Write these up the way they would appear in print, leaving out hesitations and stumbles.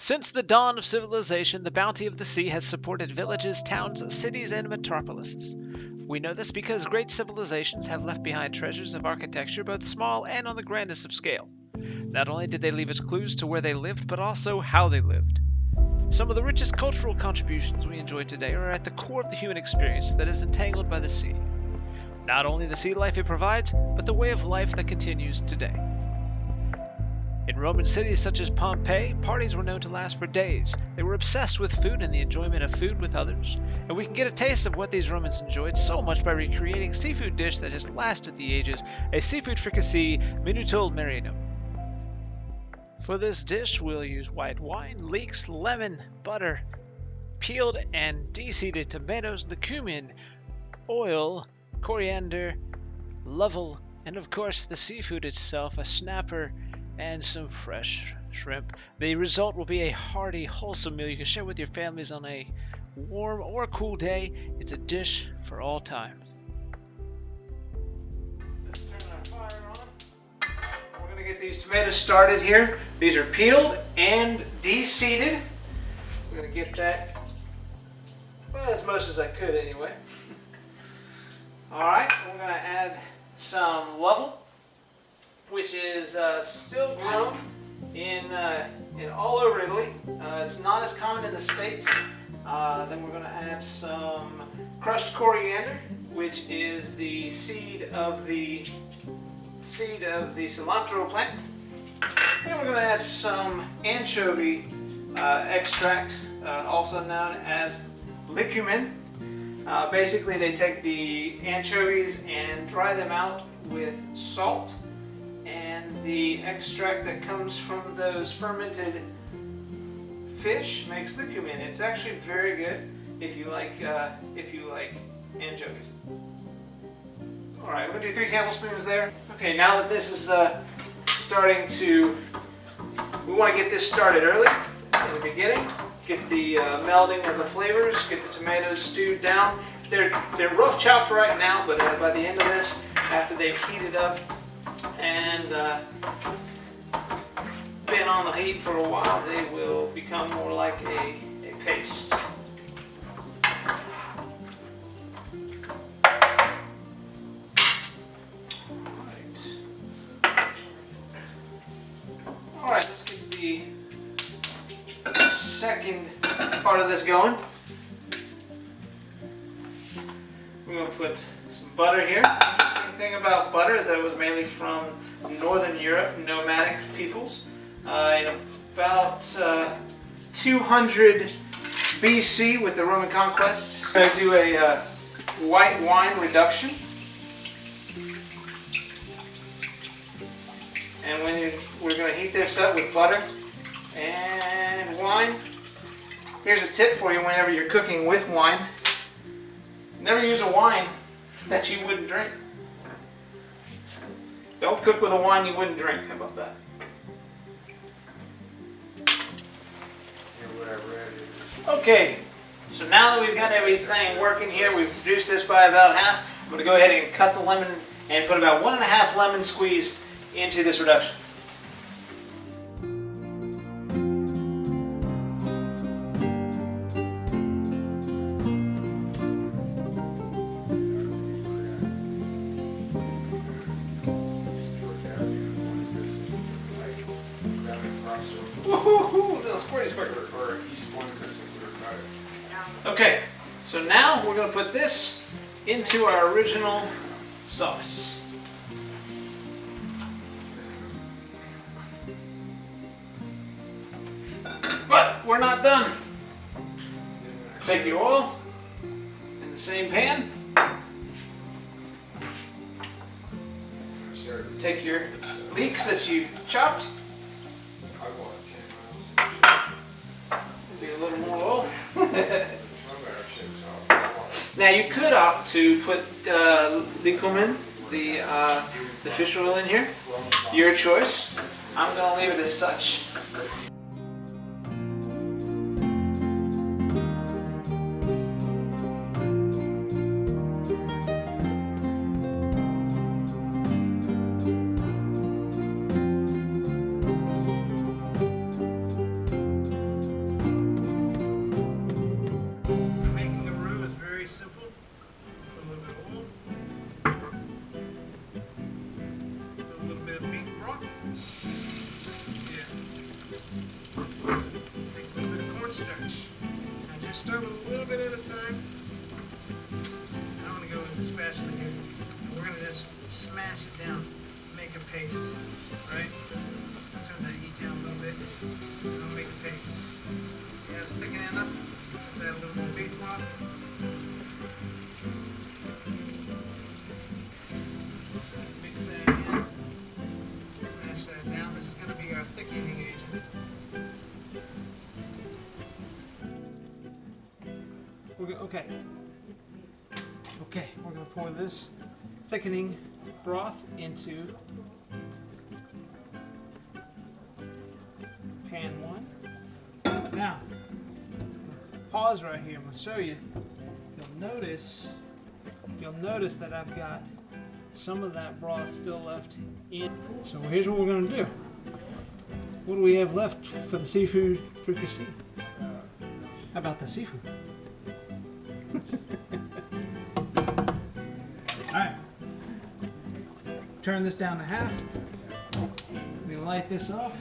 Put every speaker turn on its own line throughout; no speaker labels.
Since the dawn of civilization, the bounty of the sea has supported villages, towns, cities, and metropolises. We know this because great civilizations have left behind treasures of architecture, both small and on the grandest of scale. Not only did they leave us clues to where they lived, but also how they lived. Some of the richest cultural contributions we enjoy today are at the core of the human experience that is entangled by the sea. Not only the sea life it provides, but the way of life that continues today. In Roman cities such as Pompeii, parties were known to last for days. They were obsessed with food and the enjoyment of food with others. And we can get a taste of what these Romans enjoyed so much by recreating a seafood dish that has lasted the ages, a seafood fricassee, Minutal Marinum. For this dish, we'll use white wine, leeks, lemon, butter, peeled and de-seeded tomatoes, the cumin, oil, coriander, lovage, and of course the seafood itself, a snapper, and some fresh shrimp. The result will be a hearty, wholesome meal you can share with your families on a warm or cool day. It's a dish for all times. Let's turn our fire on. We're going to get these tomatoes started here. These are peeled and de-seeded. We're going to get that, well, as much as I could anyway. Alright, we're going to add some lovage, which is still grown in all over Italy. It's not as common in the States. Then we're going to add some crushed coriander, which is the seed of the cilantro plant. And we're going to add some anchovy extract, also known as Liquamen. Basically, they take the anchovies and dry them out with salt, and the extract that comes from those fermented fish makes the cumin. It's actually very good if you like anchovies. All right, we're gonna do 3 tablespoons there. Okay, now that this is starting to, we want to get this started early in the beginning. Get the melding of the flavors. Get the tomatoes stewed down. They're rough chopped right now, but by the end of this, after they've heated up and been on the heat for a while, they will become more like a paste. Alright, let's get the second part of this going. We're going to put some butter here. Interesting thing about butter is that it was mainly from Northern Europe, nomadic peoples. In about 200 BC with the Roman conquests. I'm going to do a white wine reduction. And we're going to heat this up with butter and wine. Here's a tip for you whenever you're cooking with wine. Never use a wine that you wouldn't drink. Don't cook with a wine you wouldn't drink. How about that? Okay, so now that we've got everything working here, we've reduced this by about half. I'm going to go ahead and cut the lemon and put about 1.5 lemon squeeze into this reduction. Okay, so now we're going to put this into our original sauce. But we're not done. Take your oil in the same pan. Take your leeks that you chopped. Be a little more oil. Now you could opt to put Liquamen, the fish oil in here. Your choice. I'm going to leave it as such.
start with a little bit at a time. I'm going to go with the spatula here. And we're going to just smash it down, make a paste. Right? Turn that heat down a little bit. And I'll make a paste. See how it's thickening up? Let's add a little more beef broth. Mix that in. Mash that down. This is going to be our thickening agent. Okay, we're going to pour this thickening broth into pan 1. Now, pause right here. I'm going to show you. You'll notice that I've got some of that broth still left in. So here's what we're going to do. What do we have left for the seafood fricassee? How about the seafood? Alright. Turn this down to half. We light this off.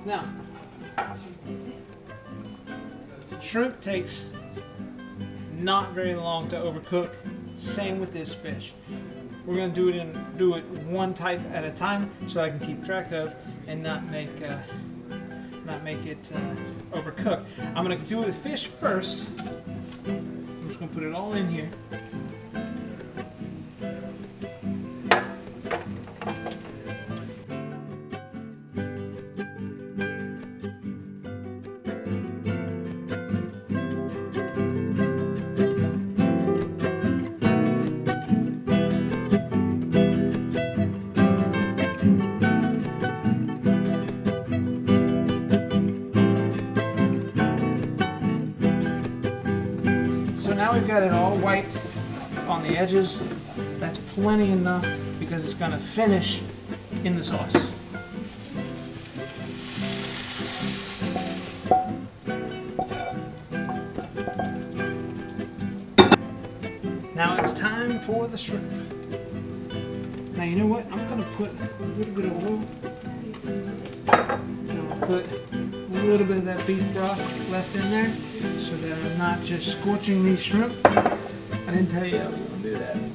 Now, shrimp takes not very long to overcook. Same with this fish. We're going to do it one type at a time so I can keep track of and not make it overcooked. I'm going to do the fish first. I'm just going to put it all in here. Now we've got it all white on the edges. That's plenty enough because it's going to finish in the sauce. Now it's time for the shrimp. Now you know what? I'm going to put a little bit of oil. And I'll put a little bit of that beef broth left in there so that I'm not just scorching these shrimp. I didn't tell you I was going to do that. I'm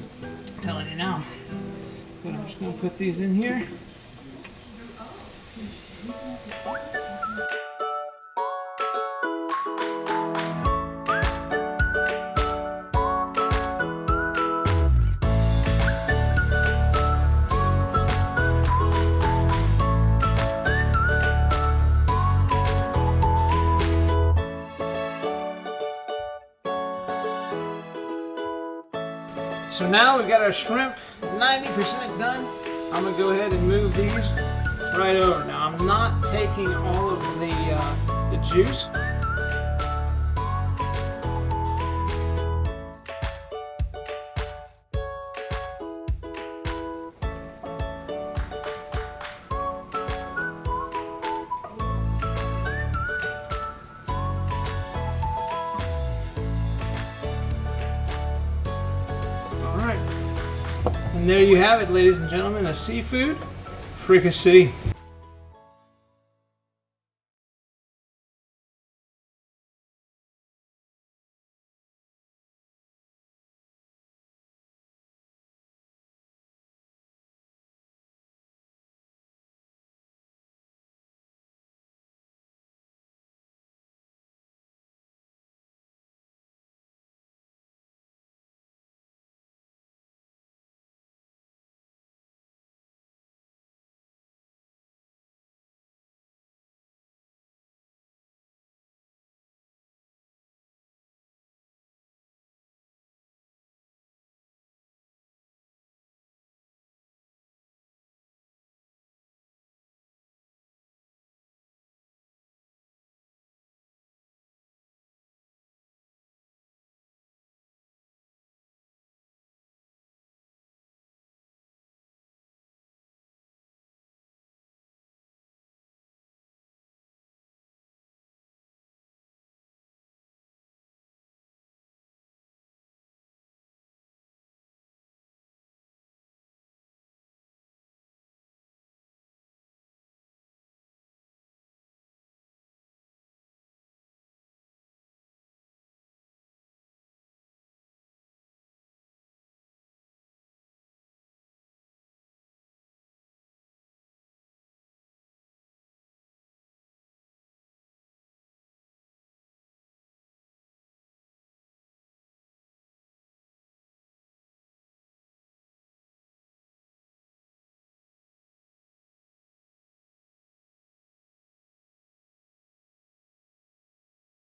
telling you now. But I'm just going to put these in here. So now we've got our shrimp 90% done. I'm going to go ahead and move these right over. Now I'm not taking all of the juice. And there you have it, ladies and gentlemen, a seafood fricassee.